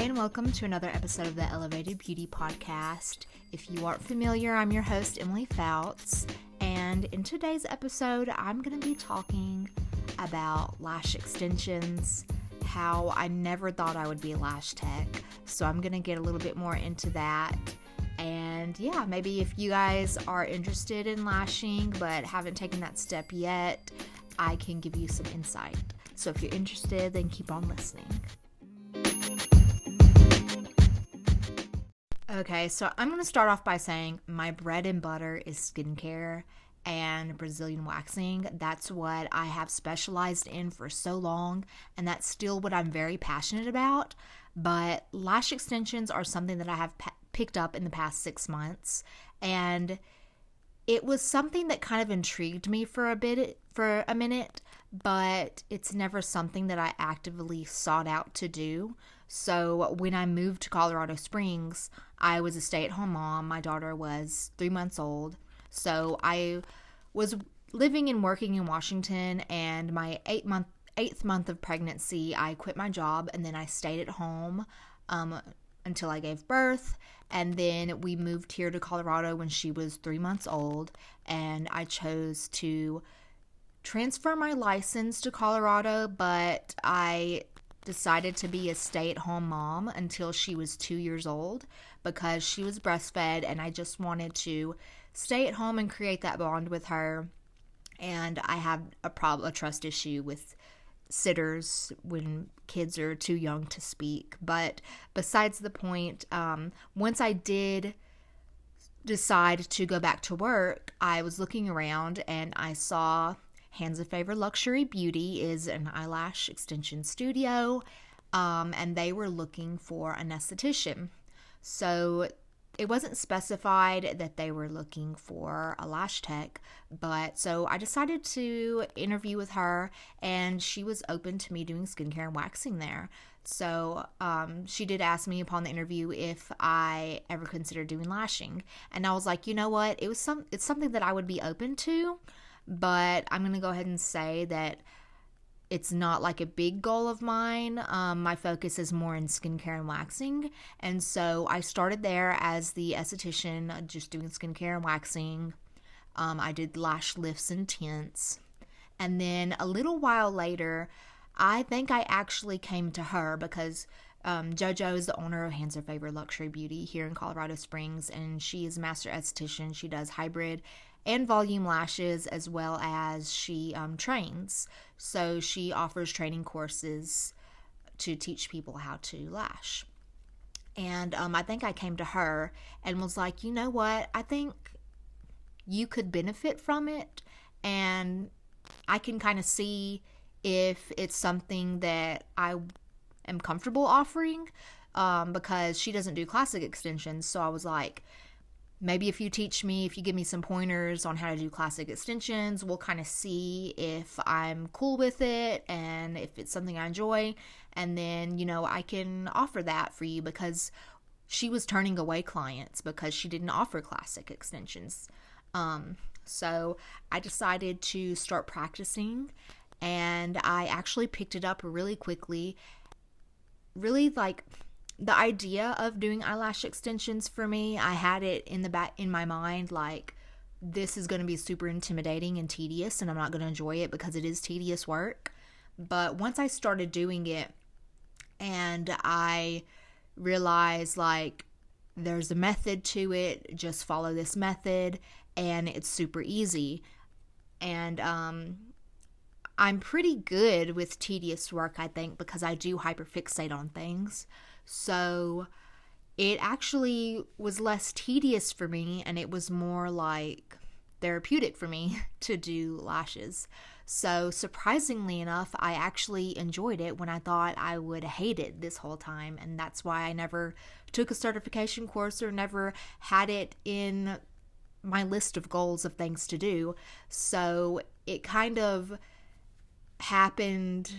and welcome to another episode of the Elevated Beauty Podcast. If you aren't familiar, I'm your host, Emily Fouts, and in today's episode, I'm going to be talking about lash extensions, how I never thought I would be a lash tech, so I'm going to get a little bit more into that. And yeah, maybe if you guys are interested in lashing but haven't taken that step yet, I can give you some insight. So if you're interested, then keep on listening. Okay, so I'm going to start off by saying my bread and butter is skincare and Brazilian waxing. That's what I have specialized in for so long, and that's still what I'm very passionate about. But lash extensions are something that I have picked up in the past 6 months, and it was something that kind of intrigued me for a minute, but it's never something that I actively sought out to do. So when I moved to Colorado Springs, I was a stay-at-home mom. My daughter was 3 months old. So I was living and working in Washington, and my eighth month of pregnancy, I quit my job, and then I stayed at home until I gave birth. And then we moved here to Colorado when she was 3 months old, and I chose to transfer my license to Colorado, but I decided to be a stay-at-home mom until she was 2 years old because she was breastfed, and I just wanted to stay at home and create that bond with her. And I have a trust issue with sitters when kids are too young to speak. But besides the point, once I did decide to go back to work, I was looking around and I saw Hands of Favor Luxury Beauty is an eyelash extension studio, and they were looking for an esthetician. So it wasn't specified that they were looking for a lash tech, but so I decided to interview with her, and she was open to me doing skincare and waxing there. So she did ask me upon the interview if I ever considered doing lashing, and I was like, you know what, it's something that I would be open to, but I'm going to go ahead and say that it's not like a big goal of mine. My focus is more in skincare and waxing. And so I started there as the esthetician, just doing skincare and waxing. I did lash lifts and tints. And then a little while later, I think I actually came to her because JoJo is the owner of Hands of Favor Luxury Beauty here in Colorado Springs, and she is a master esthetician. She does hybrid and volume lashes, as well as she trains. So she offers training courses to teach people how to lash. And I think I came to her and was like, you know what, I think you could benefit from it, and I can kind of see if it's something that I am comfortable offering, because she doesn't do classic extensions. So I was like, maybe if you give me some pointers on how to do classic extensions, we'll kind of see if I'm cool with it and if it's something I enjoy. And then, I can offer that for you, because she was turning away clients because she didn't offer classic extensions. So I decided to start practicing, and I actually picked it up really quickly. Really, like, the idea of doing eyelash extensions for me, I had it in my mind, like, this is going to be super intimidating and tedious, and I'm not going to enjoy it because it is tedious work. But once I started doing it, and I realized, like, there's a method to it, just follow this method, and it's super easy. And I'm pretty good with tedious work, I think, because I do hyperfixate on things. So it actually was less tedious for me, and it was more like therapeutic for me to do lashes. So surprisingly enough, I actually enjoyed it when I thought I would hate it this whole time. And that's why I never took a certification course or never had it in my list of goals of things to do. So it kind of happened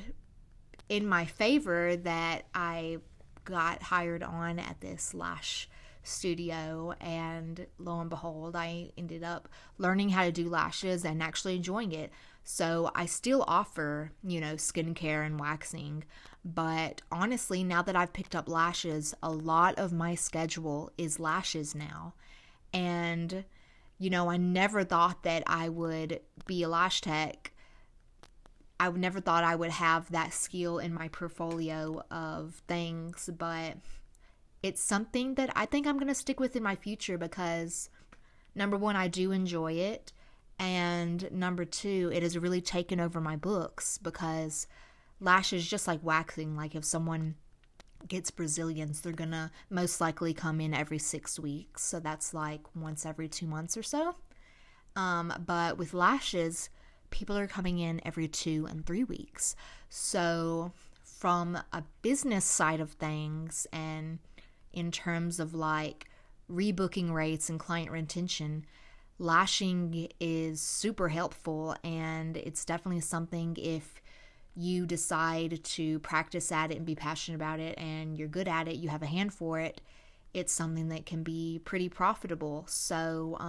in my favor that I got hired on at this lash studio, and lo and behold, I ended up learning how to do lashes and actually enjoying it. So I still offer, skincare and waxing. But honestly, now that I've picked up lashes, a lot of my schedule is lashes now. And, I never thought that I would be a lash tech. I never thought I would have that skill in my portfolio of things, but it's something that I think I'm going to stick with in my future because, number one, I do enjoy it. And number two, it has really taken over my books because lashes, just like waxing, like if someone gets Brazilians, they're going to most likely come in every 6 weeks. So that's like once every 2 months or so. But with lashes, people are coming in every 2 and 3 weeks. So from a business side of things and in terms of like rebooking rates and client retention, lashing is super helpful, and it's definitely something, if you decide to practice at it and be passionate about it and you're good at it, you have a hand for it, it's something that can be pretty profitable. So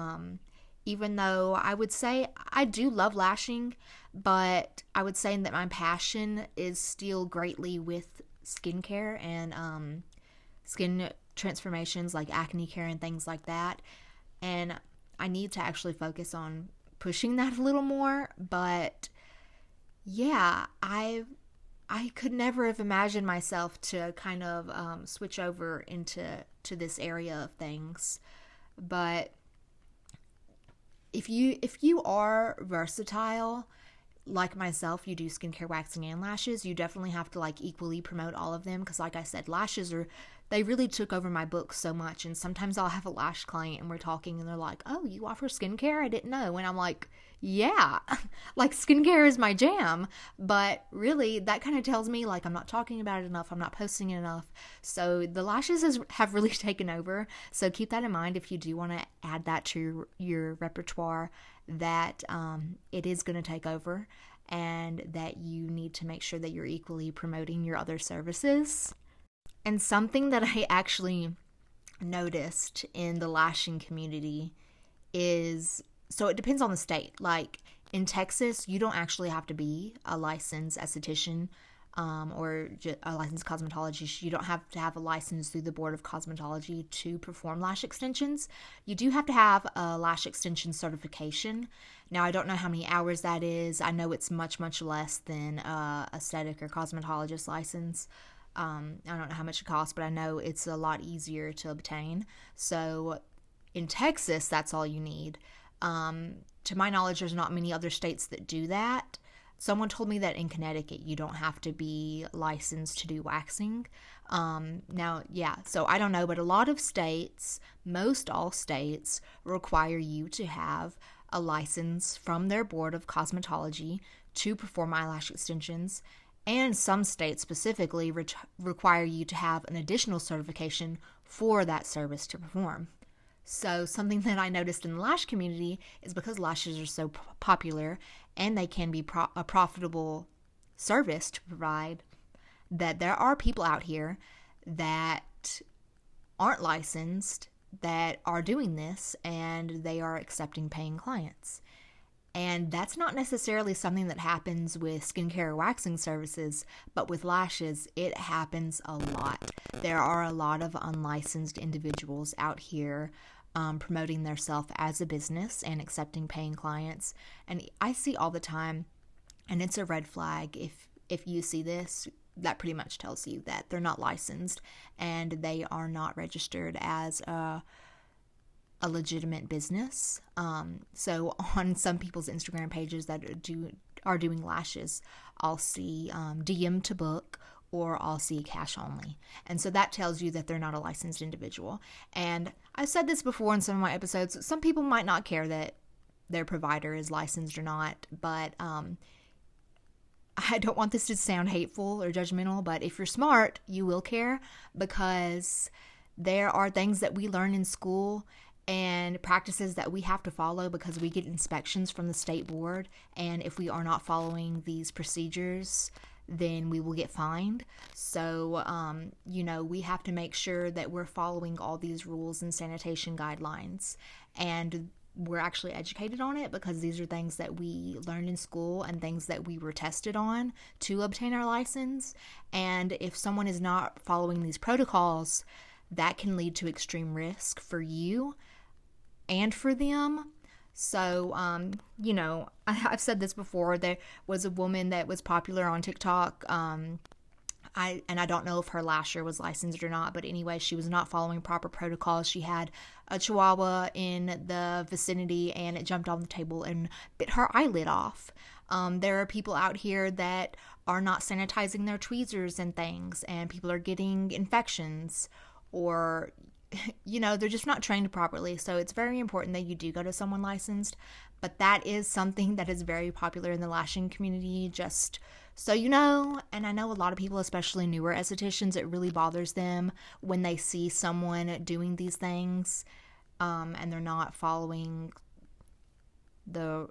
even though I would say I do love lashing, but I would say that my passion is still greatly with skincare and skin transformations like acne care and things like that. And I need to actually focus on pushing that a little more. But yeah, I could never have imagined myself to kind of switch over into this area of things. But if you are versatile like myself, you do skincare, waxing, and lashes, you definitely have to like equally promote all of them, because like I said, lashes they really took over my book so much. And sometimes I'll have a lash client and we're talking and they're like, oh, you offer skincare? I didn't know. And I'm like, yeah, like skincare is my jam. But really, that kind of tells me like I'm not talking about it enough, I'm not posting it enough. So the lashes have really taken over. So keep that in mind if you do want to add that to your repertoire, that it is going to take over, and that you need to make sure that you're equally promoting your other services. And something that I actually noticed in the lashing community is, so it depends on the state. Like in Texas, you don't actually have to be a licensed esthetician or a licensed cosmetologist. You don't have to have a license through the Board of Cosmetology to perform lash extensions. You do have to have a lash extension certification. Now, I don't know how many hours that is. I know it's much, much less than aesthetic or cosmetologist license. I don't know how much it costs, but I know it's a lot easier to obtain. So in Texas, that's all you need. To my knowledge, there's not many other states that do that. Someone told me that in Connecticut, you don't have to be licensed to do waxing. Now, yeah, so I don't know, but a lot of states, most all states, require you to have a license from their Board of Cosmetology to perform eyelash extensions. And some states specifically require you to have an additional certification for that service to perform. So something that I noticed in the lash community is, because lashes are so popular and they can be a profitable service to provide, that there are people out here that aren't licensed that are doing this, and they are accepting paying clients. And that's not necessarily something that happens with skincare or waxing services, but with lashes, it happens a lot. There are a lot of unlicensed individuals out here promoting themselves as a business and accepting paying clients. And I see all the time, and it's a red flag. If you see this, that pretty much tells you that they're not licensed and they are not registered as a legitimate business. So on some people's Instagram pages that are doing lashes, I'll see DM to book, or I'll see cash only. And so that tells you that they're not a licensed individual. And I've said this before in some of my episodes, some people might not care that their provider is licensed or not, but I don't want this to sound hateful or judgmental, but if you're smart, you will care, because there are things that we learn in school and practices that we have to follow because we get inspections from the state board. And if we are not following these procedures, then we will get fined. So, we have to make sure that we're following all these rules and sanitation guidelines. And we're actually educated on it, because these are things that we learned in school and things that we were tested on to obtain our license. And if someone is not following these protocols, that can lead to extreme risk for you and for them. So, I've said this before. There was a woman that was popular on TikTok. I don't know if her lasher was licensed or not, but anyway, she was not following proper protocols. She had a chihuahua in the vicinity, and it jumped on the table and bit her eyelid off. There are people out here that are not sanitizing their tweezers and things, and people are getting infections, or they're just not trained properly. So it's very important that you do go to someone licensed. But that is something that is very popular in the lashing community, just so you know. And I know a lot of people, especially newer estheticians, it really bothers them when they see someone doing these things, and they're not following the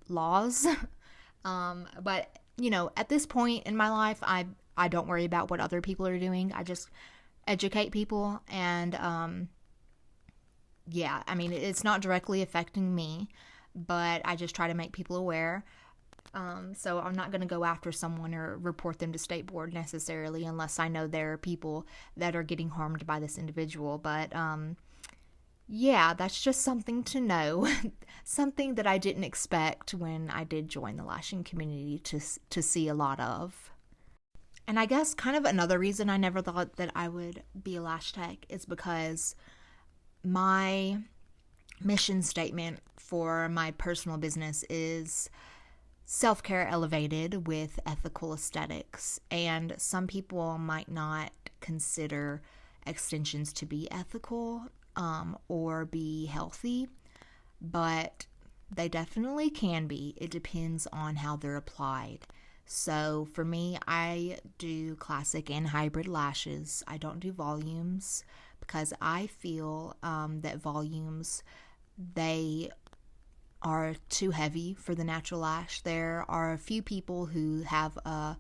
laws. But at this point in my life, I don't worry about what other people are doing. I just educate people, and it's not directly affecting me, but I just try to make people aware. So I'm not going to go after someone or report them to state board necessarily, unless I know there are people that are getting harmed by this individual. But that's just something to know. Something that I didn't expect when I did join the lashing community to see a lot of. And I guess kind of another reason I never thought that I would be a lash tech is because my mission statement for my personal business is self-care elevated with ethical aesthetics. And some people might not consider extensions to be ethical or be healthy, but they definitely can be. It depends on how they're applied. So for me, I do classic and hybrid lashes. I don't do volumes because I feel that volumes, they are too heavy for the natural lash. There are a few people who have a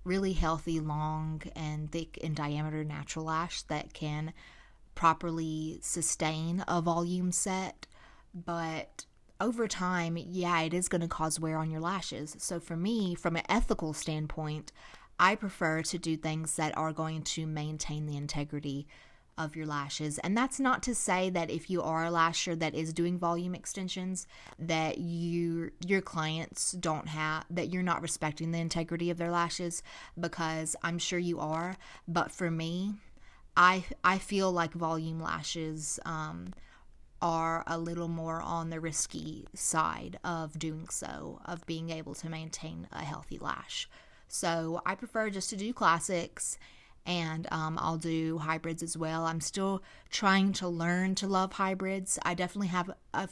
really healthy, long and thick in diameter natural lash that can properly sustain a volume set, but over time, it is going to cause wear on your lashes. So for me, from an ethical standpoint, I prefer to do things that are going to maintain the integrity of your lashes. And that's not to say that if you are a lasher that is doing volume extensions, that your clients that you're not respecting the integrity of their lashes, because I'm sure you are. But for me, I feel like volume lashes are a little more on the risky side of doing so, of being able to maintain a healthy lash. So I prefer just to do classics, and I'll do hybrids as well. I'm still trying to learn to love hybrids. I definitely have I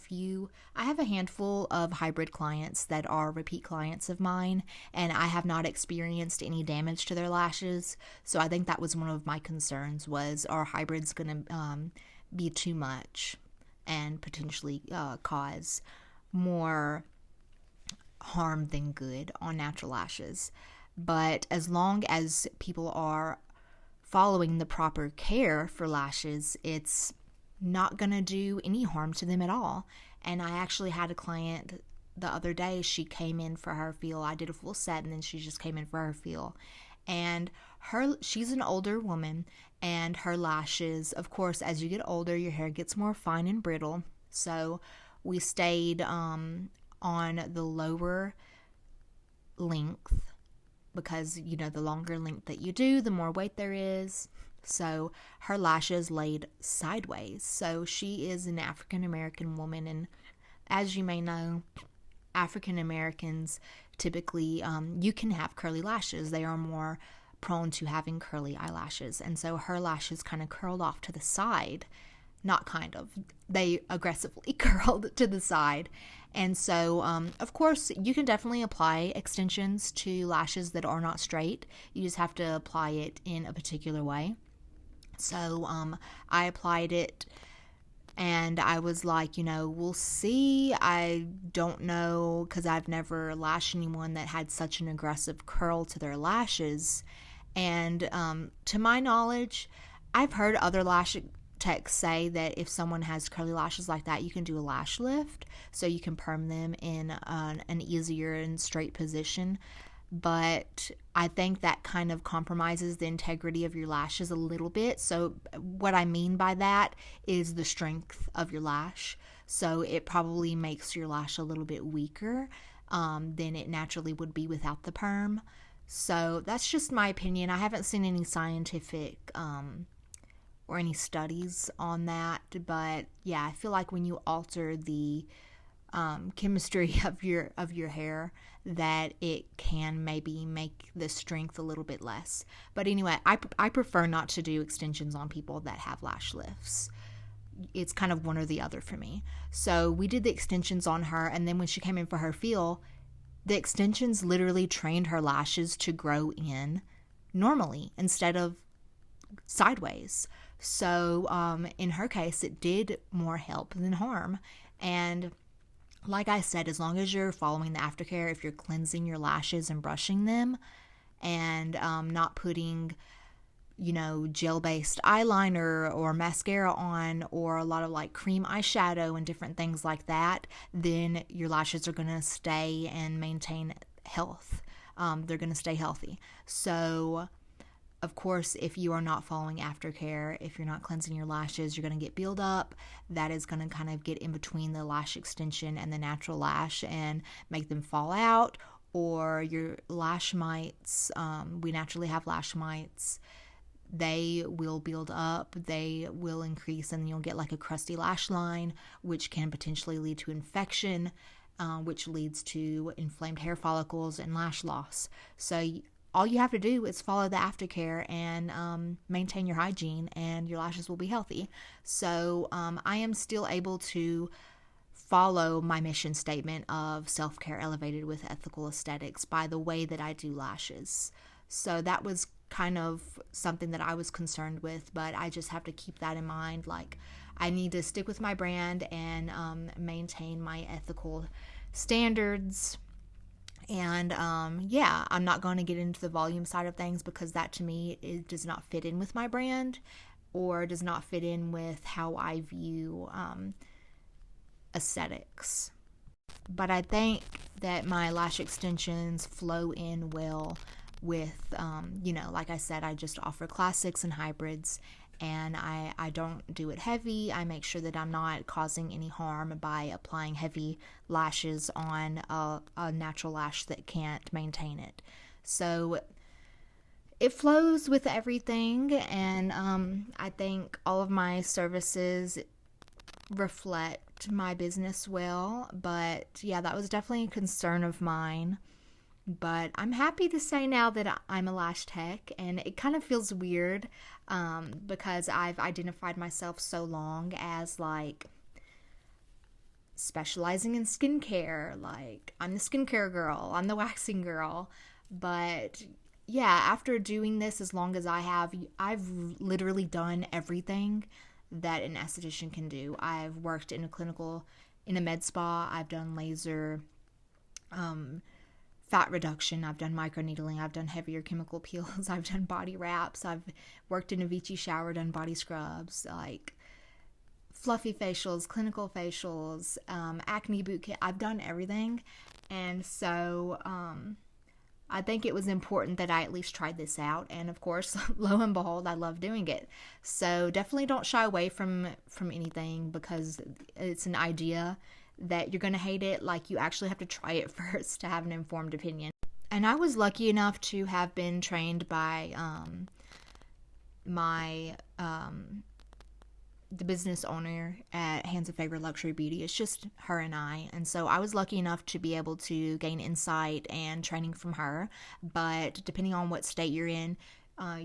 have a handful of hybrid clients that are repeat clients of mine, and I have not experienced any damage to their lashes. So I think that was one of my concerns, was, are hybrids going to be too much and potentially cause more harm than good on natural lashes. But as long as people are following the proper care for lashes, it's not going to do any harm to them at all. And I actually had a client the other day. She came in for her feel. I did a full set, and then she just came in for her feel. And she's an older woman, and her lashes, of course, as you get older, your hair gets more fine and brittle. So we stayed on the lower length, because the longer length that you do, the more weight there is. So her lashes laid sideways. So she is an African American woman, and as you may know, African Americans typically, you can have curly lashes. They are more prone to having curly eyelashes, and so her lashes kind of curled off to the side. Not kind of, they aggressively curled to the side. And so of course you can definitely apply extensions to lashes that are not straight. You just have to apply it in a particular way. So I applied it, and I was like, we'll see. I don't know, because I've never lashed anyone that had such an aggressive curl to their lashes. And to my knowledge, I've heard other texts say that if someone has curly lashes like that, you can do a lash lift, so you can perm them in an easier and straight position. But I think that kind of compromises the integrity of your lashes a little bit. So what I mean by that is the strength of your lash. So it probably makes your lash a little bit weaker than it naturally would be without the perm. So that's just my opinion. I haven't seen any scientific or any studies on that, but yeah, I feel like when you alter the chemistry of your hair, that it can maybe make the strength a little bit less. But anyway, I prefer not to do extensions on people that have lash lifts. It's kind of one or the other for me. So we did the extensions on her, and then when she came in for her feel, the extensions literally trained her lashes to grow in normally instead of sideways. So in her case, it did more help than harm. And like I said, as long as you're following the aftercare, if you're cleansing your lashes and brushing them, and not putting, gel-based eyeliner or mascara on, or a lot of like cream eyeshadow and different things like that, then your lashes are going to stay and maintain health. They're going to stay healthy. So of course, if you are not following aftercare, if you're not cleansing your lashes, you're going to get buildup. That is going to kind of get in between the lash extension and the natural lash and make them fall out. Or your lash mites, we naturally have lash mites. They will build up, they will increase, and you'll get like a crusty lash line, which can potentially lead to infection, which leads to inflamed hair follicles and lash loss. So all you have to do is follow the aftercare and maintain your hygiene, and your lashes will be healthy. So I am still able to follow my mission statement of self-care elevated with ethical aesthetics by the way that I do lashes. So that was kind of something that I was concerned with, but I just have to keep that in mind. Like, I need to stick with my brand and maintain my ethical standards. And yeah, I'm not going to get into the volume side of things, because that to me, it does not fit in with my brand, or does not fit in with how I view aesthetics. But I think that my lash extensions flow in well with, like I said, I just offer classics and hybrids, and I don't do it heavy. I make sure that I'm not causing any harm by applying heavy lashes on a natural lash that can't maintain it. So it flows with everything, and I think all of my services reflect my business well. But yeah, that was definitely a concern of mine. But I'm happy to say now that I'm a lash tech, and it kind of feels weird because I've identified myself so long as like specializing in skincare. Like, I'm the skincare girl, I'm the waxing girl. But yeah, after doing this as long as I have, I've literally done everything that an esthetician can do. I've worked in a med spa. I've done laser, fat reduction, I've done microneedling, I've done heavier chemical peels, I've done body wraps, I've worked in a Vichy shower, done body scrubs, like fluffy facials, clinical facials, acne boot kit. I've done everything. And so I think it was important that I at least tried this out. And of course, lo and behold, I love doing it. So definitely don't shy away from anything, because it's an idea that you're going to hate it. Like, you actually have to try it first to have an informed opinion. And I was lucky enough to have been trained by the business owner at Hands of Favor Luxury Beauty. It's just her and I. And so I was lucky enough to be able to gain insight and training from her. But depending on what state you're in,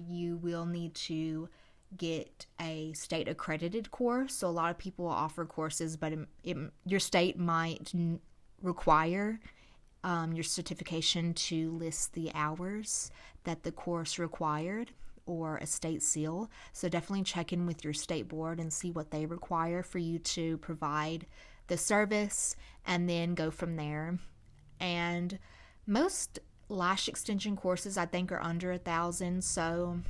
you will need to get a state accredited course. So a lot of people offer courses, but your state might require your certification to list the hours that the course required, or a state seal. So definitely check in with your state board and see what they require for you to provide the service, and then go from there. And most lash extension courses, I think, are under $1,000. So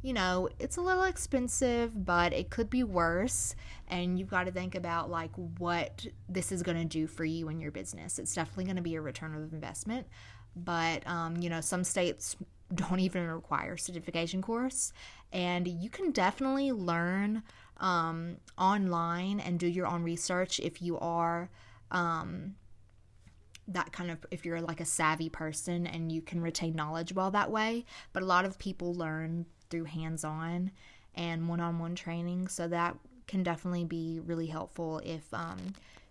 it's a little expensive, but it could be worse. And you've got to think about like what this is going to do for you and your business. It's definitely going to be a return of investment. But, some states don't even require a certification course. And you can definitely learn online and do your own research if you are if you're like a savvy person and you can retain knowledge well that way. But a lot of people learn through hands-on and one-on-one training, so that can definitely be really helpful if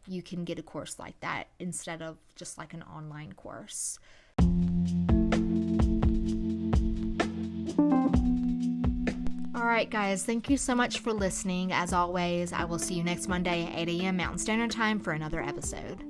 you can get a course like that instead of just like an online course. All right, guys, thank you so much for listening. As always, I will see you next Monday at 8 a.m. Mountain Standard Time for another episode.